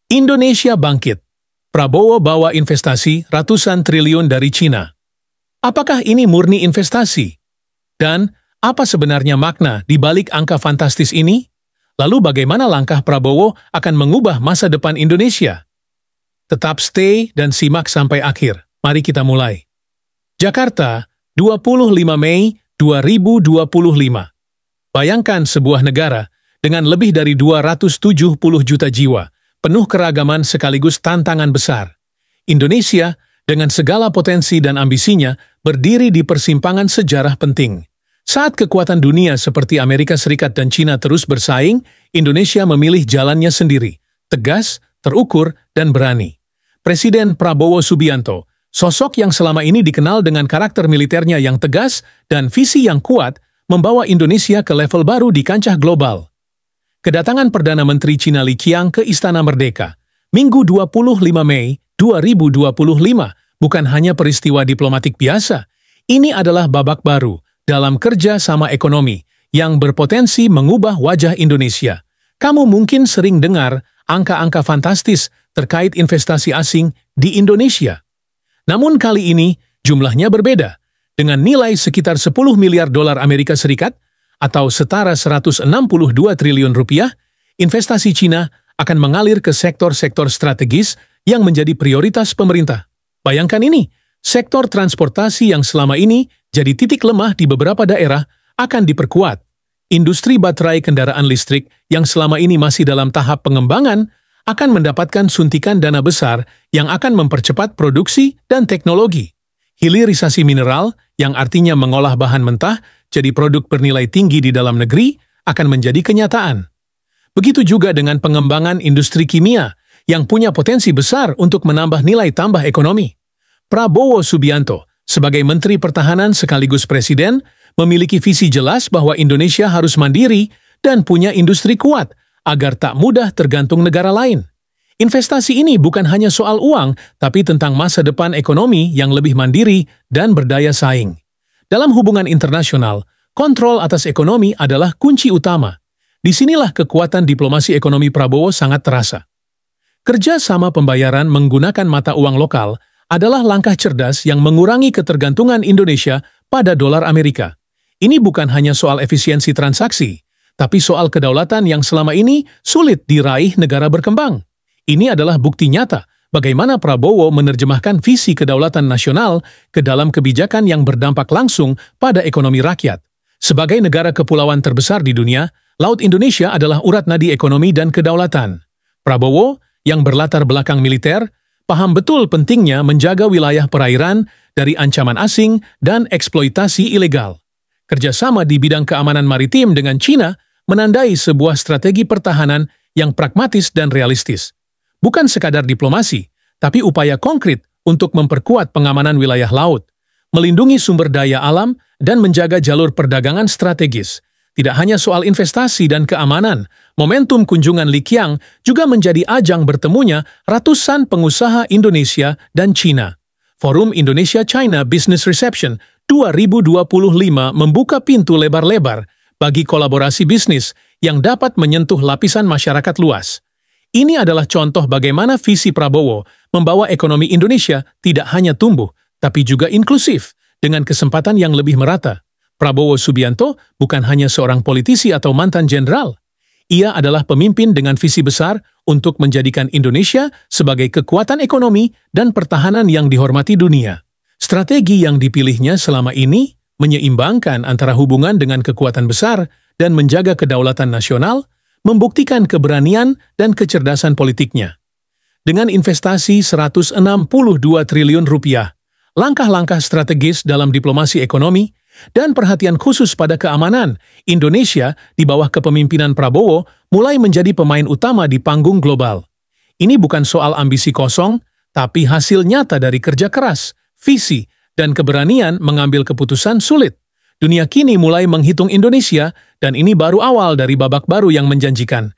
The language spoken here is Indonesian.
Indonesia bangkit. Prabowo bawa investasi ratusan triliun dari Cina. Apakah ini murni investasi? Dan apa sebenarnya makna di balik angka fantastis ini? Lalu bagaimana langkah Prabowo akan mengubah masa depan Indonesia? Tetap stay dan simak sampai akhir. Mari kita mulai. Jakarta, 25 Mei 2025. Bayangkan sebuah negara dengan lebih dari 270 juta jiwa, penuh keragaman sekaligus tantangan besar. Indonesia, dengan segala potensi dan ambisinya, berdiri di persimpangan sejarah penting. Saat kekuatan dunia seperti Amerika Serikat dan Cina terus bersaing, Indonesia memilih jalannya sendiri, tegas, terukur, dan berani. Presiden Prabowo Subianto, sosok yang selama ini dikenal dengan karakter militernya yang tegas dan visi yang kuat, membawa Indonesia ke level baru di kancah global. Kedatangan Perdana Menteri Cina Li Qiang ke Istana Merdeka, Minggu 25 Mei 2025, bukan hanya peristiwa diplomatik biasa. Ini adalah babak baru dalam kerja sama ekonomi yang berpotensi mengubah wajah Indonesia. Kamu mungkin sering dengar angka-angka fantastis terkait investasi asing di Indonesia. Namun kali ini jumlahnya berbeda. Dengan nilai sekitar 10 miliar dolar Amerika Serikat, atau setara 162 triliun rupiah, investasi Cina akan mengalir ke sektor-sektor strategis yang menjadi prioritas pemerintah. Bayangkan ini, sektor transportasi yang selama ini jadi titik lemah di beberapa daerah akan diperkuat. Industri baterai kendaraan listrik yang selama ini masih dalam tahap pengembangan akan mendapatkan suntikan dana besar yang akan mempercepat produksi dan teknologi. Hilirisasi mineral, yang artinya mengolah bahan mentah jadi produk bernilai tinggi di dalam negeri, akan menjadi kenyataan. Begitu juga dengan pengembangan industri kimia yang punya potensi besar untuk menambah nilai tambah ekonomi. Prabowo Subianto, sebagai Menteri Pertahanan sekaligus Presiden, memiliki visi jelas bahwa Indonesia harus mandiri dan punya industri kuat agar tak mudah tergantung negara lain. Investasi ini bukan hanya soal uang, tapi tentang masa depan ekonomi yang lebih mandiri dan berdaya saing. Dalam hubungan internasional, kontrol atas ekonomi adalah kunci utama. Disinilah kekuatan diplomasi ekonomi Prabowo sangat terasa. Kerja sama pembayaran menggunakan mata uang lokal adalah langkah cerdas yang mengurangi ketergantungan Indonesia pada dolar Amerika. Ini bukan hanya soal efisiensi transaksi, tapi soal kedaulatan yang selama ini sulit diraih negara berkembang. Ini adalah bukti nyata bagaimana Prabowo menerjemahkan visi kedaulatan nasional ke dalam kebijakan yang berdampak langsung pada ekonomi rakyat. Sebagai negara kepulauan terbesar di dunia, Laut Indonesia adalah urat nadi ekonomi dan kedaulatan. Prabowo, yang berlatar belakang militer, paham betul pentingnya menjaga wilayah perairan dari ancaman asing dan eksploitasi ilegal. Kerjasama di bidang keamanan maritim dengan Cina menandai sebuah strategi pertahanan yang pragmatis dan realistis. Bukan sekadar diplomasi, tapi upaya konkret untuk memperkuat pengamanan wilayah laut, melindungi sumber daya alam, dan menjaga jalur perdagangan strategis. Tidak hanya soal investasi dan keamanan, momentum kunjungan Li Qiang juga menjadi ajang bertemunya ratusan pengusaha Indonesia dan Cina. Forum Indonesia-China Business Reception 2025 membuka pintu lebar-lebar bagi kolaborasi bisnis yang dapat menyentuh lapisan masyarakat luas. Ini adalah contoh bagaimana visi Prabowo membawa ekonomi Indonesia tidak hanya tumbuh, tapi juga inklusif, dengan kesempatan yang lebih merata. Prabowo Subianto bukan hanya seorang politisi atau mantan jenderal. Ia adalah pemimpin dengan visi besar untuk menjadikan Indonesia sebagai kekuatan ekonomi dan pertahanan yang dihormati dunia. Strategi yang dipilihnya selama ini menyeimbangkan antara hubungan dengan kekuatan besar dan menjaga kedaulatan nasional, membuktikan keberanian dan kecerdasan politiknya. Dengan investasi 162 triliun rupiah, langkah-langkah strategis dalam diplomasi ekonomi, dan perhatian khusus pada keamanan, Indonesia di bawah kepemimpinan Prabowo mulai menjadi pemain utama di panggung global. Ini bukan soal ambisi kosong, tapi hasil nyata dari kerja keras, visi, dan keberanian mengambil keputusan sulit. Dunia kini mulai menghitung Indonesia, dan ini baru awal dari babak baru yang menjanjikan.